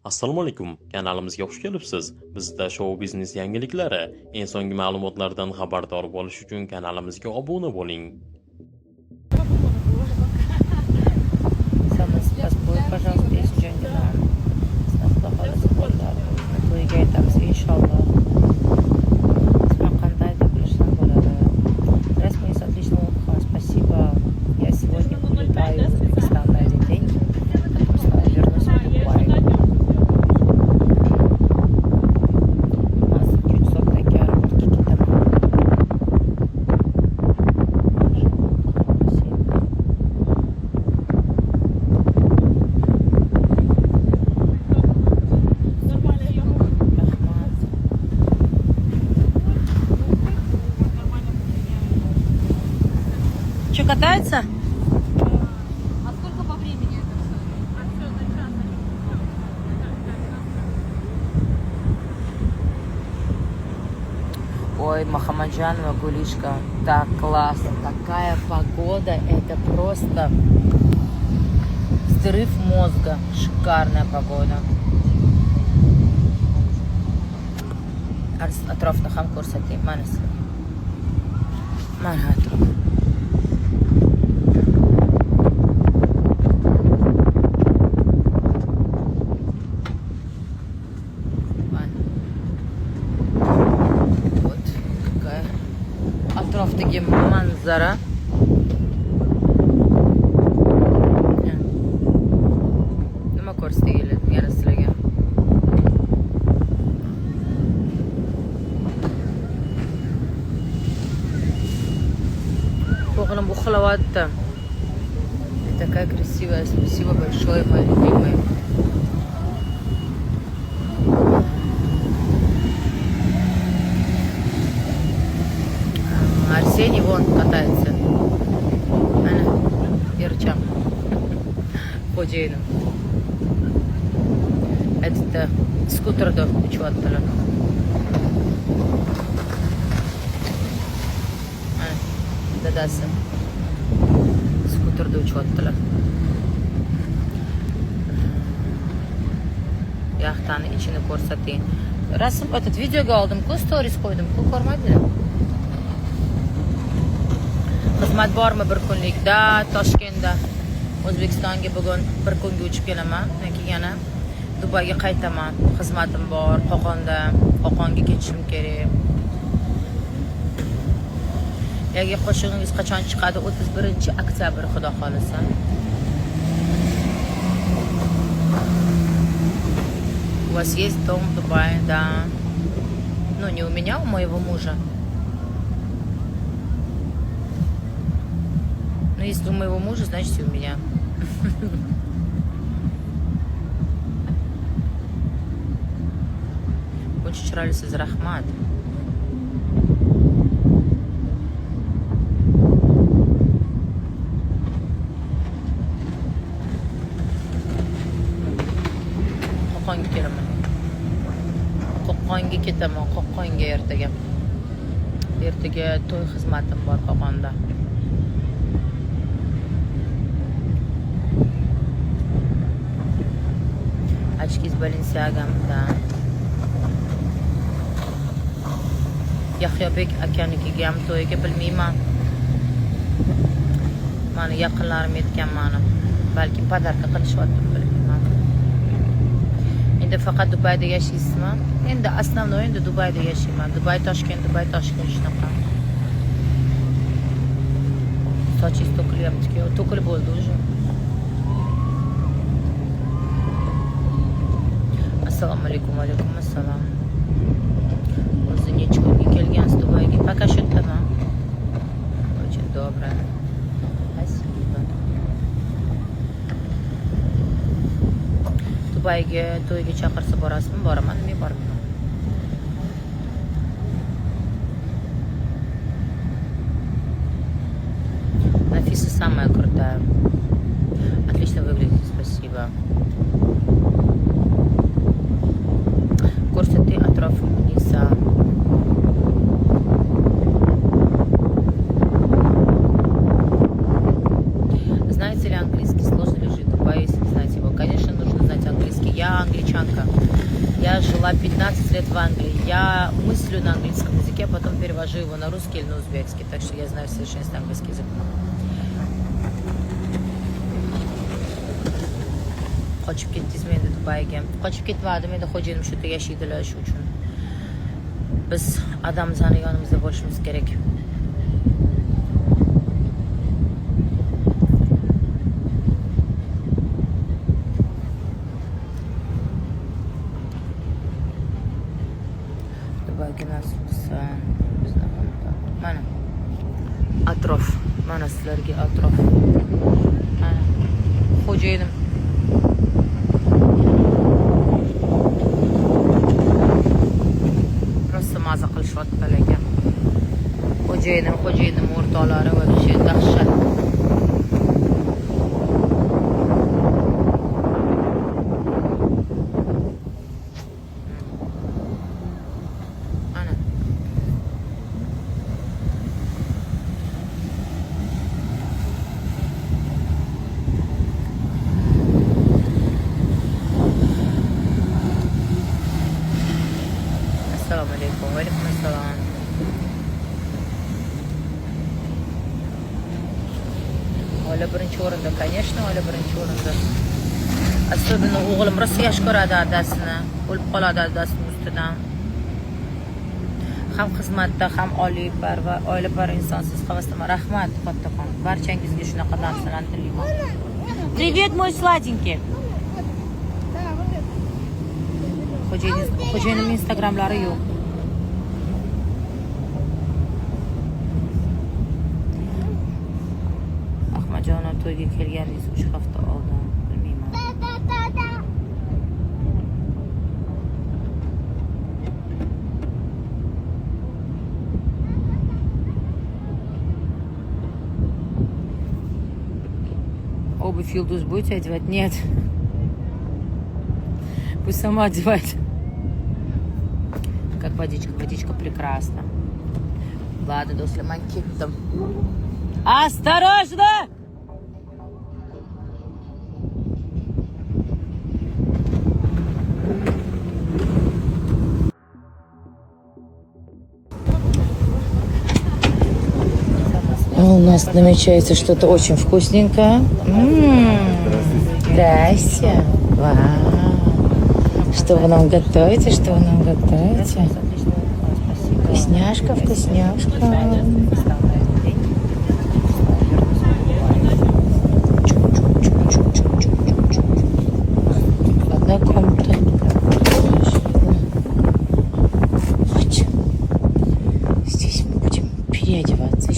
Assalomu alaykum. Kanalimizga xush kelibsiz. Bizda shou biznes yangiliklari, eng so'nggi ma'lumotlardan xabardor bo'lish uchun kanalimizga obuna bo'ling. Самый будет, пожалуйста, если что-нибудь нам to'yga aytamiz inshaalloh. Samarqandda bilishdan bo'ladi. Расмейс, отличного отдыха. Спасибо. Я сегодня улетаю в Узбекистан на один день. Потом вернусь в Дубай. У нас чуть такие аэропорты китами. Что, катается? А сколько по времени это все? Ой, Махамаджанова, Гулишка, так классно, такая погода, это просто взрыв мозга, шикарная погода. Atrofni ham ko'rsating, mana sizlarga. Mana atrof. Вот какая atrofdagi manzara. Nima ko'rsating yana sizlarga? O'g'lim uxlayapti. Такая красивая. Спасибо большое, мои любимые. Арсений вон катается. Ерчам. Xo'jayinim. Aytdi, skuterda uchyaptilar. Dadasi skuterda uchyaptilar. Yaxtani ichini ko'rsating. Rasm videoga oldim-ku, stories qo'ydim-ku, ko'rmadinglar? Xizmat bormi bir kunlikda Toshkentda? O'zbekistonga bugun bir kunga uchib kelaman, keyin yana Dubayga qaytaman. Xizmatim bor Qo'qonda. Qo'qonga ketishim kerak. Yoki qo'shig'ingiz qachon chiqadi? 31-oktyabr, xudo xolasa. У вас есть дом в Дубае, да? Ну, не у меня, у моего мужа. Но если у моего мужа, значит и у меня. Очень chiroyli siz, rahmat. Qo'qonga kelaman. Qo'qonga ketaman, Qo'qonga ertaga. Ertaga to'y xizmatim bor Qo'qonda. Очки с Balenciaga, да. Yahyobek akanikiga ham to'yiga bilmayman. Mani yaqinlarim aytgan mani. Balki podarka qilishyapti, bilmayman. Endi faqat Dubayda yashaysizmi? Endi основной endi Dubayda yashayman. Dubay Toshkent shunaqa. Sochingiz to'kilyapti-ku, to'kilib bo'ldi уже. Assalomu alaykum, va alaykum assalom. O'zi necha kunga kelgansiz Dubayga? Пока что там. Очень добро. Спасибо. Dubayga to'yga chaqirsa borasizmi? Boraman, men bormayman. Нафиса самая крутая. Отлично выглядит, спасибо. Ko'rsati atrofingizda. Знаете ли английский? Сложно ли жить в Дубае, если не знаете его? Конечно, нужно знать английский. Я англичанка. Англии. Я мыслю на английском языке, а потом перевожу его на русский или на узбекский. Так что я знаю в совершенстве английский язык. Qochib ketdingizmi endi Dubayga? Qochib ketmadim, endi xo'jayinim shu yerda yashaydilar, shu uchun biz odamzani yonimizda bo'lishimiz kerak. Dubayga nasib qilsa bizni mana atrof, mana sizlarga atrof. Mana xo'jayinim maza qilishyaptilar ekan. Xo'jayinim o'rtoqlari вообще dahshat. Ana. Assalomu alaykum. Va alaykum assalom. Oila birinchi o'rinda, конечно, oila birinchi o'rinda. Особенно o'g'lim rosa yaxshi ko'radi adasini, o'lib qoladi adasini ustidan. Ham xizmatda, ham oilapar insonsiz havasdaman. Rahmat, kattaxon. Barchangizga shunaqa narsalarni tilayman. Привет, мой сладенький. Xo'jayinim Instagramlari yo'q. Ahmadjonov to'yga kelganingiz 3 hafta oldin, bilmayman. Обувь Юлдус будете одевать? Нет. Пусть сама одевает. Как водичка. Водичка прекрасна. Ладно, досле man ketdim. Осторожно! У нас намечается что-то очень вкусненькое. Здрасте. Вау. Что вы нам готовите? Вкусняшка. Одна комната. Здесь мы будем переодеваться.